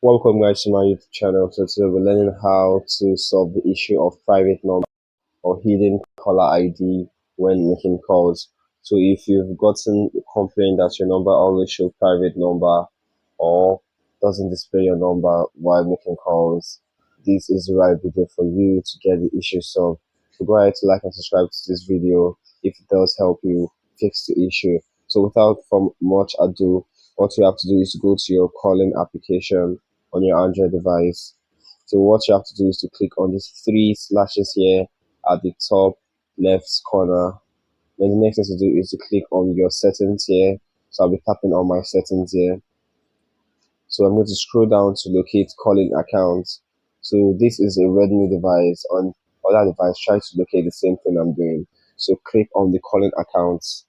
Welcome guys to my YouTube channel. So today we're learning how to solve the issue of private number or hidden caller ID when making calls. So if you've gotten a complaint that your number always shows private number or doesn't display your number while making calls, this is the right video for you to get the issue solved. So go ahead to like and subscribe to this video if it does help you fix the issue. So without from much ado, what you have to do is to go to your calling application on your Android device. So what you have to do is to click on these three slashes here at the top left corner. Then the next thing to do is to click on your settings here. So I'll be tapping on my settings here. So I'm going to scroll down to locate calling accounts. So this is a Redmi device. On other device, try to locate the same thing I'm doing. So click on the calling accounts.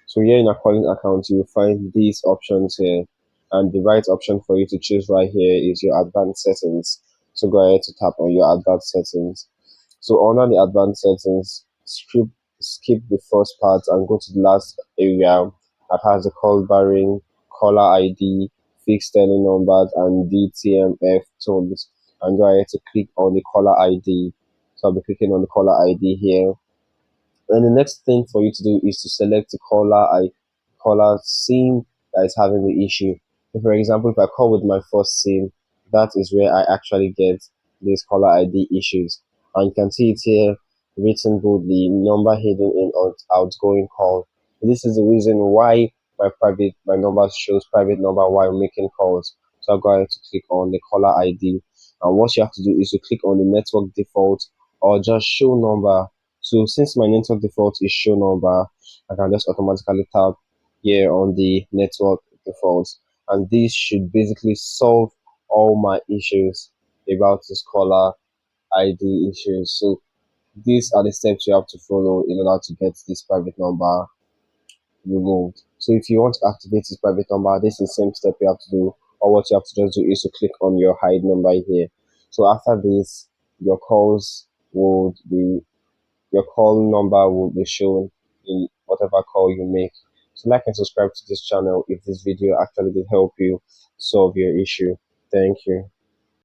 So here in our calling account, you will find these options here. And the right option for you to choose right here is your advanced settings. So go ahead to tap on your advanced settings. So under the advanced settings, skip the first part and go to the last area that has the call barring, caller ID, fixed turning numbers, and DTMF tones. And go ahead to click on the caller ID. So I'll be clicking on the caller ID here. And the next thing for you to do is to select the caller SIM that is having the issue. So for example, if I call with my first SIM, that is where I actually get these caller ID issues. And you can see it here written boldly, number hidden in outgoing call. This is the reason why my number shows private number while making calls. So I'm going to click on the caller ID. And what you have to do is to click on the network default or just show number. So since my network default is show number, I can just automatically tap here on the network default. And this should basically solve all my issues about this caller ID issues. So these are the steps you have to follow in order to get this private number removed. So if you want to activate this private number, this is the same step you have to do. Or what you have to just do is to click on your hide number here. So after this, your calls would be your call number will be shown in whatever call you make. So like and subscribe to this channel if this video actually did help you solve your issue. Thank you.